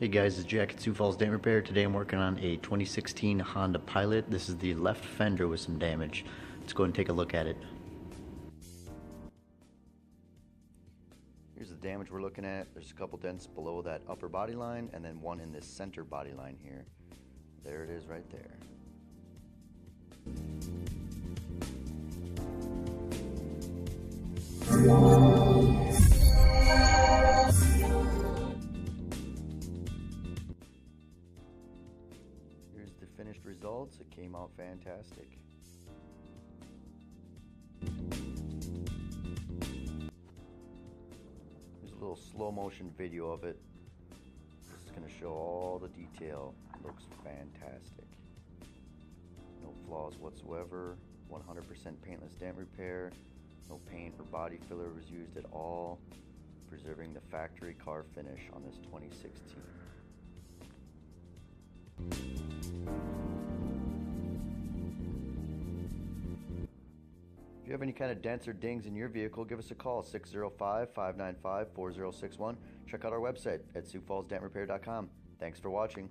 Hey guys, it's Jack at Sioux Dent Repair. Today I'm working on a 2016 Honda Pilot. This is the left fender with some damage. Let's go ahead and take a look at it. Here's the damage we're looking at. There's a couple dents below that upper body line and then one in this center body line here. There it is right there. Here's the finished results. It came out fantastic. Here's a little slow motion video of it. This is going to show all the detail. It looks fantastic. No flaws whatsoever. 100% paintless dent repair. No paint or body filler was used at all, preserving the factory car finish on this 2016. If you have any kind of dents or dings in your vehicle, give us a call, 605-595-4061. Check out our website at SiouxFallsDentRepair.com. Thanks for watching.